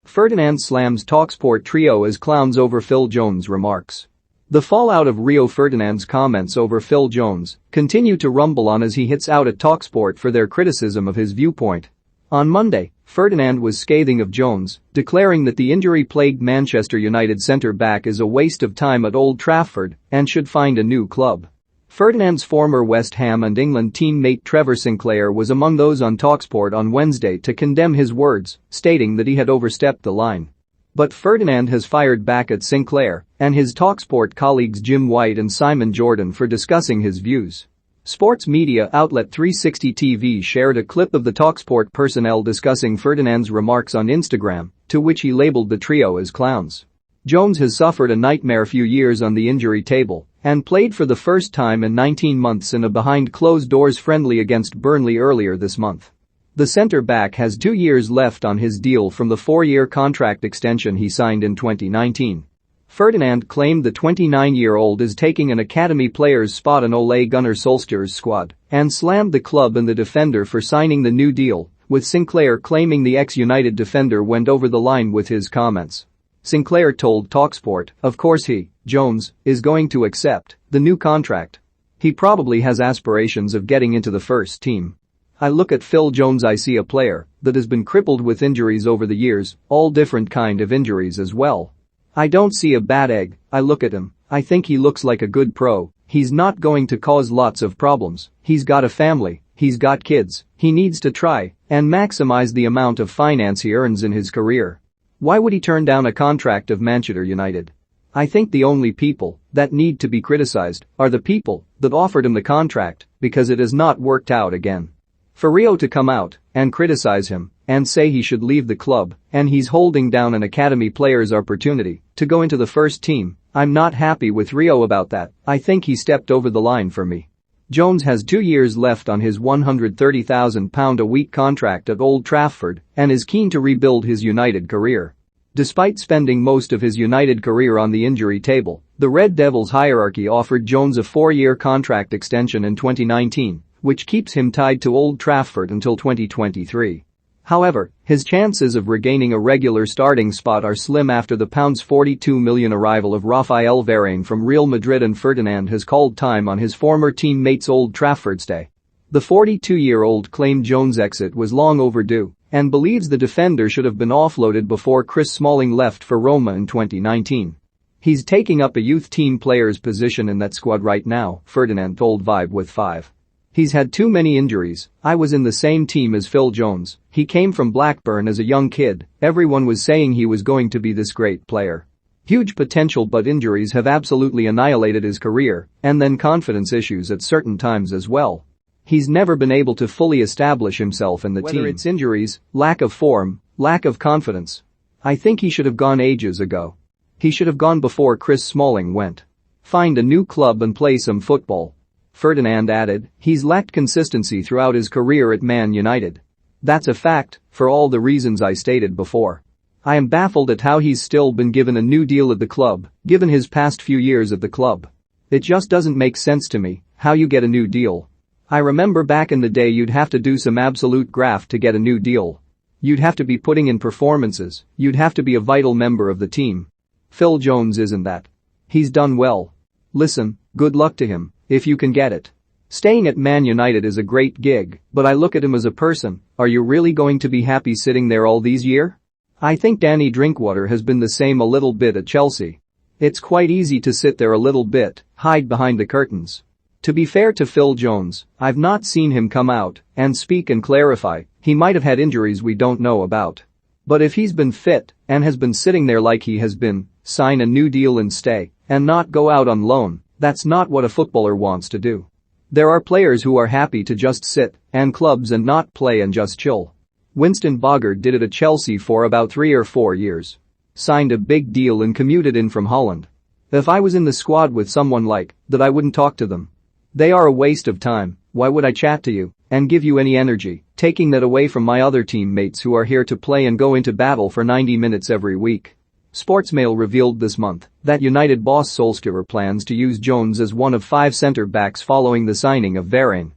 Ferdinand slams TalkSPORT trio as clowns over Phil Jones remarks. The fallout of Rio Ferdinand's comments over Phil Jones continue to rumble on as he hits out at TalkSPORT for their criticism of his viewpoint. On Monday, Ferdinand was scathing of Jones, declaring that the injury-plagued Manchester United centre-back is a waste of time at Old Trafford and should find a new club. Ferdinand's former West Ham and England teammate Trevor Sinclair was among those on TalkSPORT on Wednesday to condemn his words, stating that he had overstepped the line. But Ferdinand has fired back at Sinclair and his TalkSPORT colleagues Jim White and Simon Jordan for discussing his views. Sports media outlet 360 TV shared a clip of the TalkSPORT personnel discussing Ferdinand's remarks on Instagram, to which he labeled the trio as clowns. Jones has suffered a nightmare few years on the injury table and played for the first time in 19 months in a behind-closed-doors friendly against Burnley earlier this month. The centre-back has 2 years left on his deal from the 4-year contract extension he signed in 2019. Ferdinand claimed the 29-year-old is taking an academy player's spot on Ole Gunnar Solskjaer's squad and slammed the club and the defender for signing the new deal, with Sinclair claiming the ex-United defender went over the line with his comments. Sinclair told TalkSPORT, of course he, Jones, is going to accept the new contract. He probably has aspirations of getting into the first team. I look at Phil Jones, I see a player that has been crippled with injuries over the years, all different kind of injuries as well. I don't see a bad egg, I look at him, I think he looks like a good pro, he's not going to cause lots of problems, he's got a family, he's got kids, he needs to try and maximize the amount of finance he earns in his career. Why would he turn down a contract of Manchester United? I think the only people that need to be criticized are the people that offered him the contract because it has not worked out again. For Rio to come out and criticize him and say he should leave the club and he's holding down an academy player's opportunity to go into the first team, I'm not happy with Rio about that. I think he stepped over the line for me. Jones has 2 years left on his £130,000 a week contract at Old Trafford and is keen to rebuild his United career. Despite spending most of his United career on the injury table, the Red Devils hierarchy offered Jones a 4-year contract extension in 2019, which keeps him tied to Old Trafford until 2023. However, his chances of regaining a regular starting spot are slim after the £42 million arrival of Raphael Varane from Real Madrid, and Ferdinand has called time on his former teammate's Old Trafford stay. The 42-year-old claimed Jones' exit was long overdue and believes the defender should have been offloaded before Chris Smalling left for Roma in 2019. He's taking up a youth team player's position in that squad right now, Ferdinand told Vibe with 5. He's had too many injuries. I was in the same team as Phil Jones, he came from Blackburn as a young kid, everyone was saying he was going to be this great player. Huge potential, but injuries have absolutely annihilated his career, and then confidence issues at certain times as well. He's never been able to fully establish himself in the team. Whether it's injuries, lack of form, lack of confidence. I think he should have gone ages ago. He should have gone before Chris Smalling went. Find a new club and play some football. Ferdinand added, he's lacked consistency throughout his career at Man United. That's a fact, for all the reasons I stated before. I am baffled at how he's still been given a new deal at the club, given his past few years at the club. It just doesn't make sense to me, how you get a new deal. I remember back in the day you'd have to do some absolute graft to get a new deal. You'd have to be putting in performances, you'd have to be a vital member of the team. Phil Jones isn't that. He's done well. Listen, good luck to him, if you can get it. Staying at Man United is a great gig, but I look at him as a person, are you really going to be happy sitting there all these years? I think Danny Drinkwater has been the same a little bit at Chelsea. It's quite easy to sit there a little bit, hide behind the curtains. To be fair to Phil Jones, I've not seen him come out and speak and clarify, he might have had injuries we don't know about. But if he's been fit and has been sitting there like he has been, sign a new deal and stay, and not go out on loan, that's not what a footballer wants to do. There are players who are happy to just sit and clubs and not play and just chill. Winston Bogarde did it at Chelsea for about 3 or 4 years. Signed a big deal and commuted in from Holland. If I was in the squad with someone like that, I wouldn't talk to them. They are a waste of time, why would I chat to you and give you any energy, taking that away from my other teammates who are here to play and go into battle for 90 minutes every week. Sportsmail revealed this month that United boss Solskjaer plans to use Jones as one of 5 centre-backs following the signing of Varane.